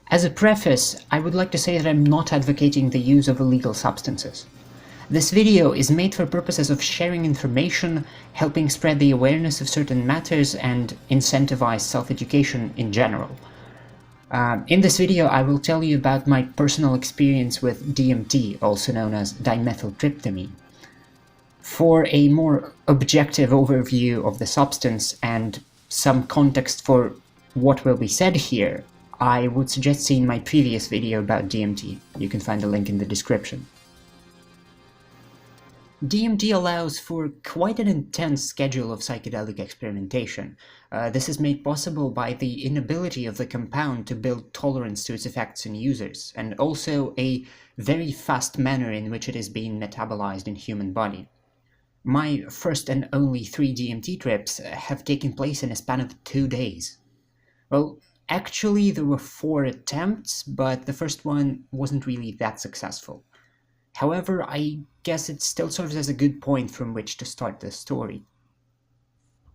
As a preface, I would like to say that I'm not advocating the use of illegal substances. This video is made for purposes of sharing information, helping spread the awareness of certain matters, and incentivize self-education in general. In this video, I will tell you about my personal experience with DMT, also known as dimethyltryptamine. For a more objective overview of the substance and some context for what will be said here, I would suggest seeing my previous video about DMT. You can find the link in the description. DMT allows for quite an intense schedule of psychedelic experimentation. This is made possible by the inability of the compound to build tolerance to its effects in users, and also a very fast manner in which it is being metabolized in human body. My first and only 3 DMT trips have taken place in a span of 2 days. Well, actually there were 4 attempts, but the first one wasn't really that successful. However, I guess it still serves as a good point from which to start this story.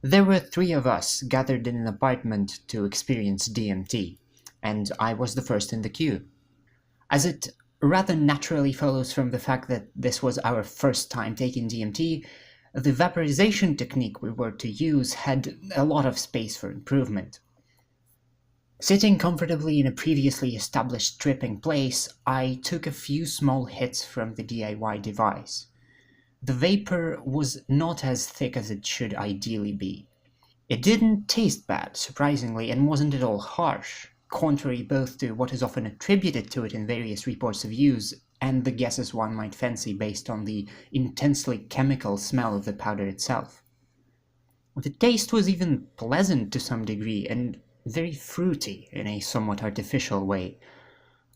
There were 3 of us gathered in an apartment to experience DMT, and I was the first in the queue. As it rather naturally follows from the fact that this was our first time taking DMT, the vaporization technique we were to use had a lot of space for improvement. Sitting comfortably in a previously established tripping place, I took a few small hits from the DIY device. The vapor was not as thick as it should ideally be. It didn't taste bad, surprisingly, and wasn't at all harsh, contrary both to what is often attributed to it in various reports of use and the guesses one might fancy based on the intensely chemical smell of the powder itself. The taste was even pleasant to some degree, and very fruity in a somewhat artificial way,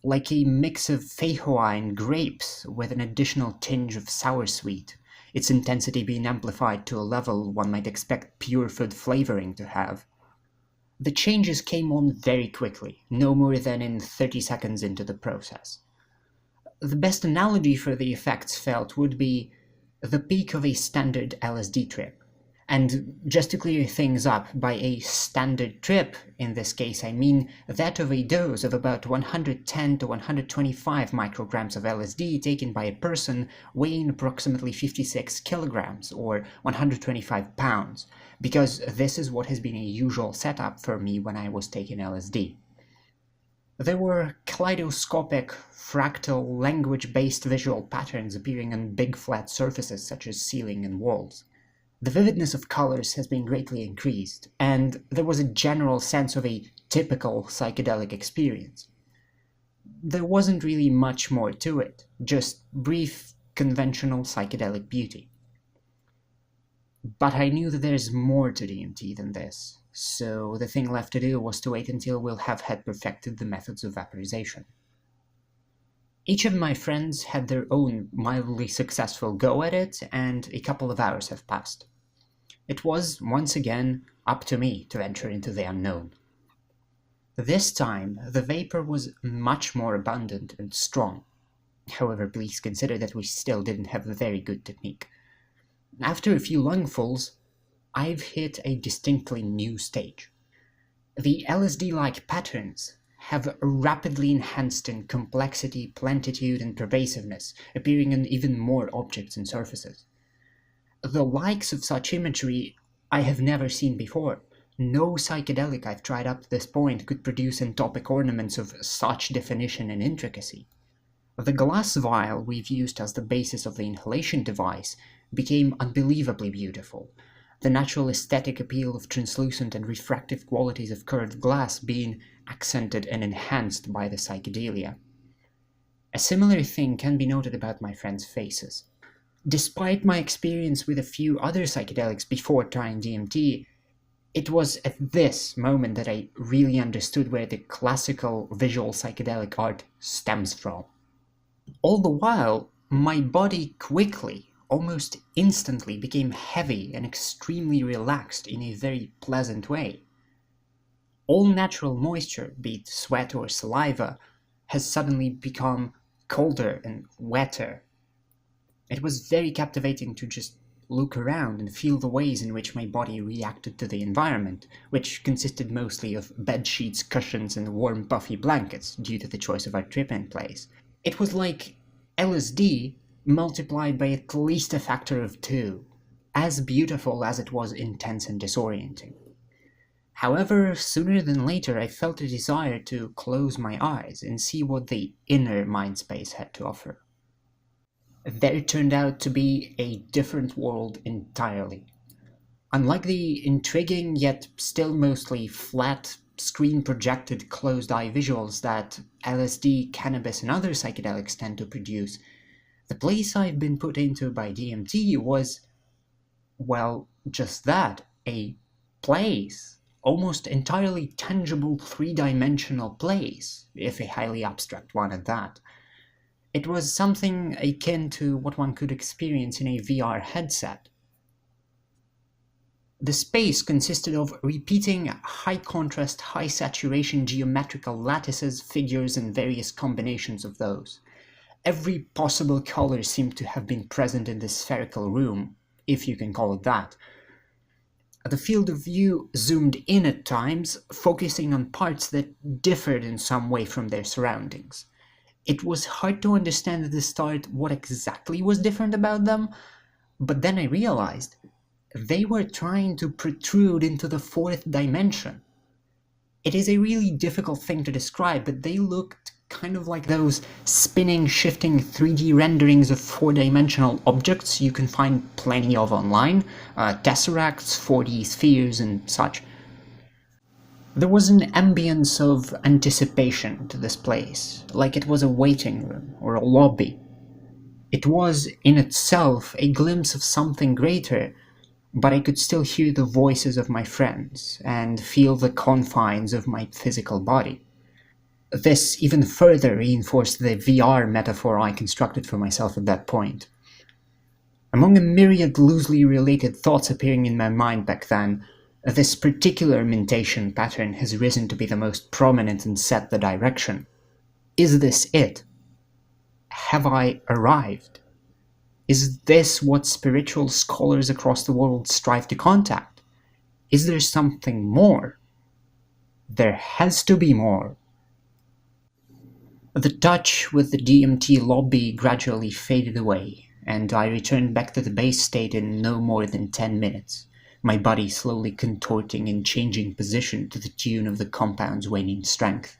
like a mix of feijoa and grapes with an additional tinge of sour-sweet, its intensity being amplified to a level one might expect pure food flavoring to have. The changes came on very quickly, no more than in 30 seconds into the process. The best analogy for the effects felt would be the peak of a standard LSD trip. And just to clear things up, by a standard trip, in this case I mean that of a dose of about 110 to 125 micrograms of LSD taken by a person weighing approximately 56 kilograms or 125 pounds, because this is what has been a usual setup for me when I was taking LSD. There were kaleidoscopic, fractal, language-based visual patterns appearing on big flat surfaces such as ceiling and walls. The vividness of colors has been greatly increased, and there was a general sense of a typical psychedelic experience. There wasn't really much more to it, just brief, conventional psychedelic beauty. But I knew that there's more to DMT than this, so the thing left to do was to wait until we'll have had perfected the methods of vaporization. Each of my friends had their own mildly successful go at it, and a couple of hours have passed. It was, once again, up to me to venture into the unknown. This time, the vapor was much more abundant and strong. However, please consider that we still didn't have a very good technique. After a few lungfuls, I've hit a distinctly new stage. The LSD-like patterns have rapidly enhanced in complexity, plentitude, and pervasiveness, appearing on even more objects and surfaces. The likes of such imagery I have never seen before. No psychedelic I've tried up to this point could produce entopic ornaments of such definition and intricacy. The glass vial we've used as the basis of the inhalation device became unbelievably beautiful, the natural aesthetic appeal of translucent and refractive qualities of curved glass being accented and enhanced by the psychedelia. A similar thing can be noted about my friends' faces. Despite my experience with a few other psychedelics before trying DMT, it was at this moment that I really understood where the classical visual psychedelic art stems from. All the while, my body quickly, almost instantly, became heavy and extremely relaxed in a very pleasant way. All natural moisture, be it sweat or saliva, has suddenly become colder and wetter. It was very captivating to just look around and feel the ways in which my body reacted to the environment, which consisted mostly of bed sheets, cushions, and warm, puffy blankets due to the choice of our trip-in place. It was like LSD multiplied by at least a factor of 2, as beautiful as it was intense and disorienting. However, sooner than later I felt a desire to close my eyes and see what the inner mind space had to offer. There turned out to be a different world entirely. Unlike the intriguing yet still mostly flat, screen-projected closed-eye visuals that LSD, cannabis, and other psychedelics tend to produce, the place I've been put into by DMT was, well, just that, a place. Almost entirely tangible three-dimensional place, if a highly abstract one at that. It was something akin to what one could experience in a VR headset. The space consisted of repeating high-contrast, high-saturation geometrical lattices, figures, and various combinations of those. Every possible color seemed to have been present in the spherical room, if you can call it that. The field of view zoomed in at times, focusing on parts that differed in some way from their surroundings. It was hard to understand at the start what exactly was different about them, but then I realized they were trying to protrude into the fourth dimension. It is a really difficult thing to describe, but they looked kind of like those spinning, shifting 3D renderings of four-dimensional objects you can find plenty of online, tesseracts, 4D spheres, and such. There was an ambience of anticipation to this place, like it was a waiting room or a lobby. It was, in itself, a glimpse of something greater, but I could still hear the voices of my friends and feel the confines of my physical body. This even further reinforced the VR metaphor I constructed for myself at that point. Among a myriad loosely related thoughts appearing in my mind back then, this particular mentation pattern has risen to be the most prominent and set the direction. Is this it? Have I arrived? Is this what spiritual scholars across the world strive to contact? Is there something more? There has to be more. The touch with the DMT lobby gradually faded away, and I returned back to the base state in no more than 10 minutes. My body slowly contorting and changing position to the tune of the compound's waning strength.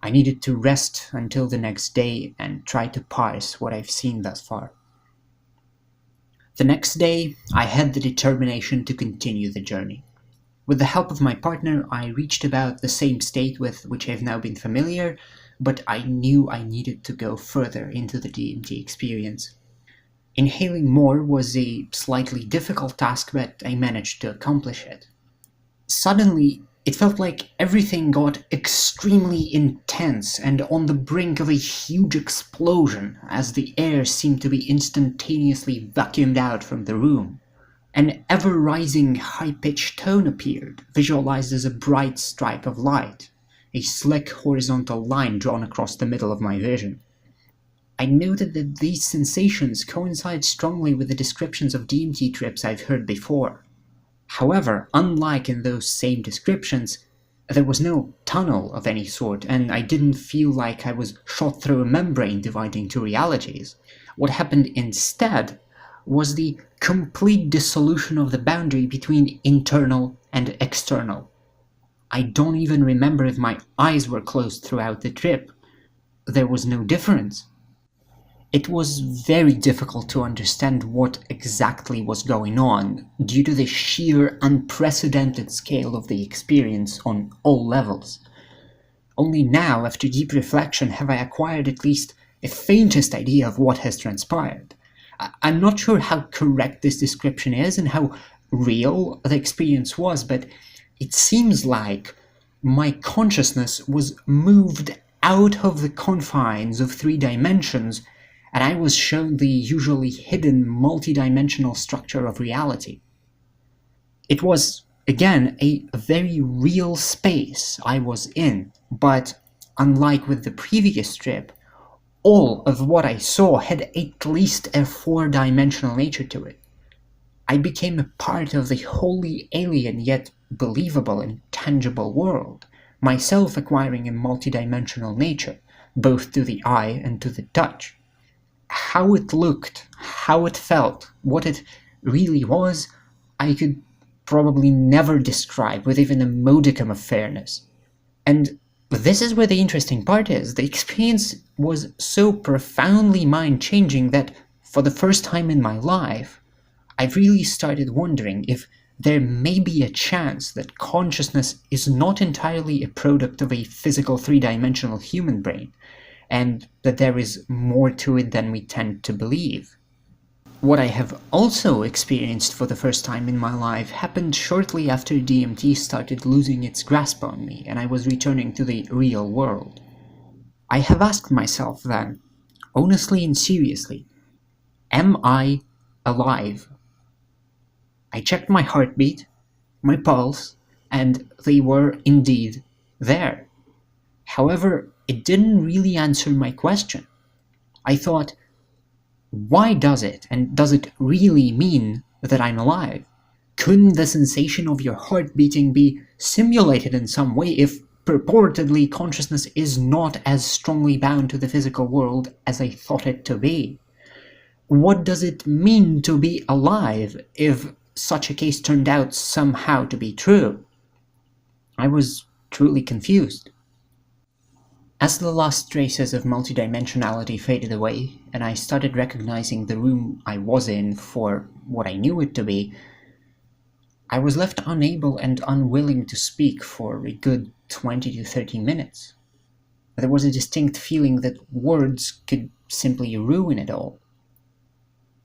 I needed to rest until the next day and try to parse what I've seen thus far. The next day, I had the determination to continue the journey. With the help of my partner, I reached about the same state with which I've now been familiar, but I knew I needed to go further into the DMT experience. Inhaling more was a slightly difficult task, but I managed to accomplish it. Suddenly, it felt like everything got extremely intense and on the brink of a huge explosion, as the air seemed to be instantaneously vacuumed out from the room. An ever-rising high-pitched tone appeared, visualized as a bright stripe of light, a slick horizontal line drawn across the middle of my vision. I noted that these sensations coincide strongly with the descriptions of DMT trips I've heard before. However, unlike in those same descriptions, there was no tunnel of any sort, and I didn't feel like I was shot through a membrane dividing two realities. What happened instead was the complete dissolution of the boundary between internal and external. I don't even remember if my eyes were closed throughout the trip. There was no difference. It was very difficult to understand what exactly was going on due to the sheer unprecedented scale of the experience on all levels. Only now, after deep reflection, have I acquired at least a faintest idea of what has transpired. I'm not sure how correct this description is and how real the experience was, but it seems like my consciousness was moved out of the confines of 3 dimensions, and I was shown the usually hidden multidimensional structure of reality. It was, again, a very real space I was in, but unlike with the previous trip, all of what I saw had at least a four-dimensional nature to it. I became a part of the wholly alien yet believable and tangible world, myself acquiring a multidimensional nature, both to the eye and to the touch. How it looked, how it felt, what it really was, I could probably never describe with even a modicum of fairness. And this is where the interesting part is. The experience was so profoundly mind-changing that, for the first time in my life, I really started wondering if there may be a chance that consciousness is not entirely a product of a physical three-dimensional human brain, and that there is more to it than we tend to believe. What I have also experienced for the first time in my life happened shortly after DMT started losing its grasp on me and I was returning to the real world. I have asked myself then, honestly and seriously, am I alive? I checked my heartbeat, my pulse, and they were indeed there. However, it didn't really answer my question. I thought, why does it, and does it really mean that I'm alive? Couldn't the sensation of your heart beating be simulated in some way if purportedly consciousness is not as strongly bound to the physical world as I thought it to be? What does it mean to be alive if such a case turned out somehow to be true? I was truly confused. As the last traces of multidimensionality faded away, and I started recognizing the room I was in for what I knew it to be, I was left unable and unwilling to speak for a good 20 to 30 minutes. There was a distinct feeling that words could simply ruin it all.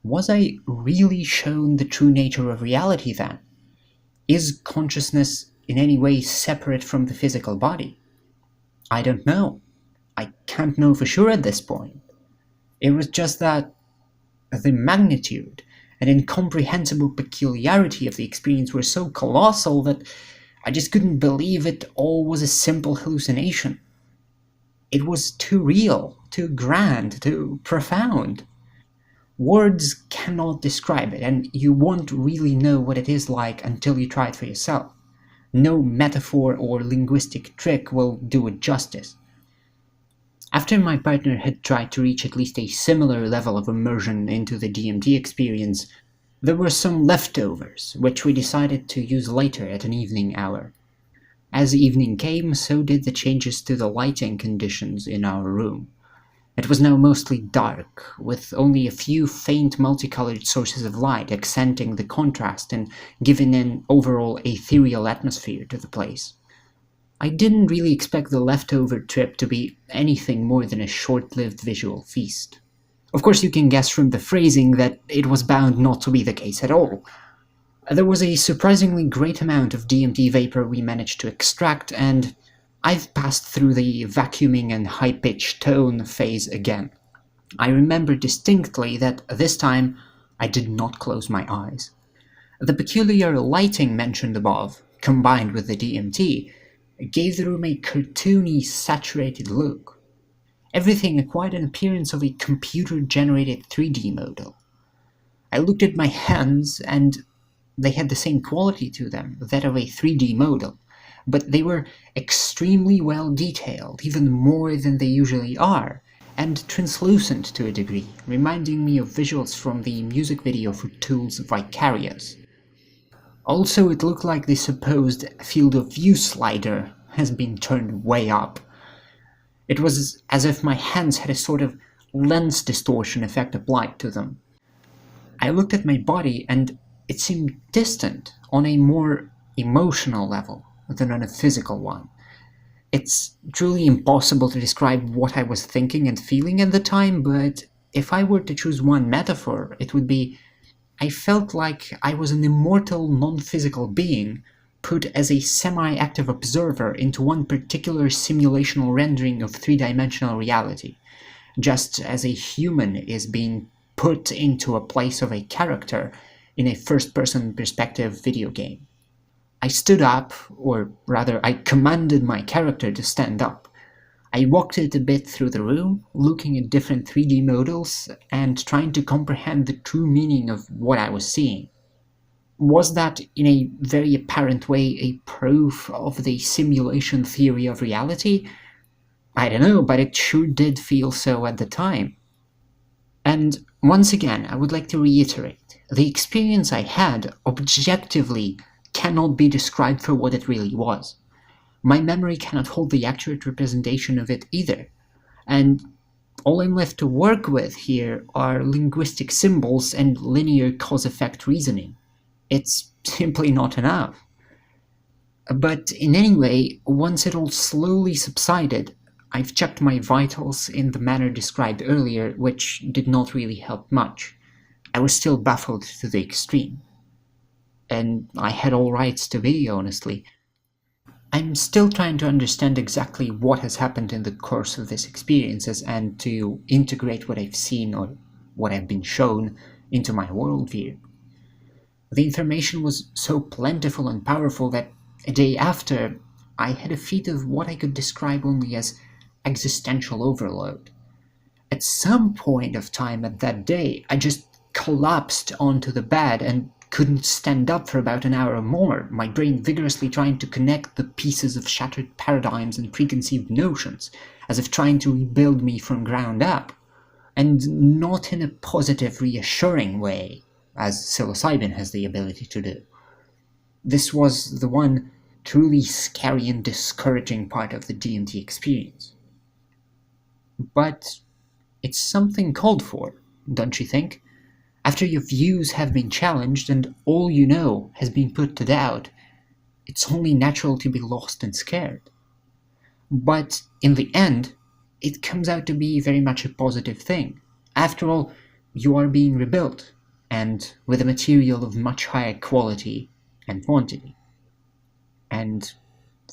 Was I really shown the true nature of reality then? Is consciousness in any way separate from the physical body? I don't know. I can't know for sure at this point. It was just that the magnitude and incomprehensible peculiarity of the experience were so colossal that I just couldn't believe it all was a simple hallucination. It was too real, too grand, too profound. Words cannot describe it, and you won't really know what it is like until you try it for yourself. No metaphor or linguistic trick will do it justice. After my partner had tried to reach at least a similar level of immersion into the DMT experience, there were some leftovers, which we decided to use later at an evening hour. As evening came, so did the changes to the lighting conditions in our room. It was now mostly dark, with only a few faint multicolored sources of light accenting the contrast and giving an overall ethereal atmosphere to the place. I didn't really expect the leftover trip to be anything more than a short-lived visual feast. Of course, you can guess from the phrasing that it was bound not to be the case at all. There was a surprisingly great amount of DMT vapor we managed to extract, and I've passed through the vacuuming and high-pitched tone phase again. I remember distinctly that this time I did not close my eyes. The peculiar lighting mentioned above, combined with the DMT, gave the room a cartoony, saturated look. Everything acquired an appearance of a computer-generated 3D model. I looked at my hands, and they had the same quality to them, that of a 3D model, but they were extremely well detailed, even more than they usually are, and translucent to a degree, reminding me of visuals from the music video for Tool's Vicarious. Also, it looked like the supposed field of view slider has been turned way up. It was as if my hands had a sort of lens distortion effect applied to them. I looked at my body and it seemed distant on a more emotional level than on a physical one. It's truly impossible to describe what I was thinking and feeling at the time, but if I were to choose one metaphor, it would be I felt like I was an immortal non-physical being put as a semi-active observer into one particular simulational rendering of three-dimensional reality, just as a human is being put into a place of a character in a first-person perspective video game. I stood up, or rather I commanded my character to stand up. I walked it a bit through the room, looking at different 3D models and trying to comprehend the true meaning of what I was seeing. Was that, in a very apparent way, a proof of the simulation theory of reality? I don't know, but it sure did feel so at the time. And once again, I would like to reiterate, the experience I had objectively cannot be described for what it really was. My memory cannot hold the accurate representation of it either, and all I'm left to work with here are linguistic symbols and linear cause-effect reasoning. It's simply not enough. But in any way, once it all slowly subsided, I've checked my vitals in the manner described earlier, which did not really help much. I was still baffled to the extreme. And I had all rights to be, honestly. I'm still trying to understand exactly what has happened in the course of these experiences and to integrate what I've seen or what I've been shown into my worldview. The information was so plentiful and powerful that a day after, I had a feat of what I could describe only as existential overload. At some point of time at that day, I just collapsed onto the bed and couldn't stand up for about an hour or more, my brain vigorously trying to connect the pieces of shattered paradigms and preconceived notions, as if trying to rebuild me from ground up, and not in a positive, reassuring way, as psilocybin has the ability to do. This was the one truly scary and discouraging part of the DMT experience. But it's something called for, don't you think? After your views have been challenged and all you know has been put to doubt, it's only natural to be lost and scared. But in the end, it comes out to be very much a positive thing. After all, you are being rebuilt, and with a material of much higher quality and quantity. And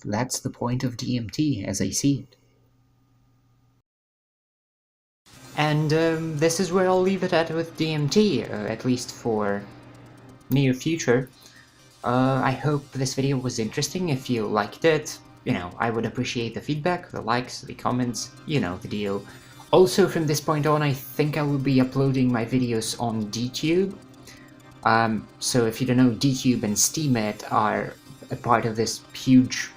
that's the point of DMT as I see it. And this is where I'll leave it at with DMT, at least for near future. I hope this video was interesting. If you liked it, I would appreciate the feedback, the likes, the comments, the deal. Also, from this point on, I think I will be uploading my videos on DTube. So if you don't know, DTube and Steemit are a part of this huge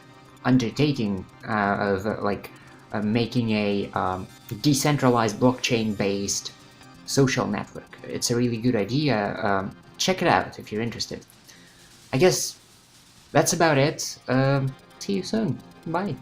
undertaking of making a decentralized blockchain-based social network. It's a really good idea. Check it out if you're interested. I guess that's about it. See you soon. Bye.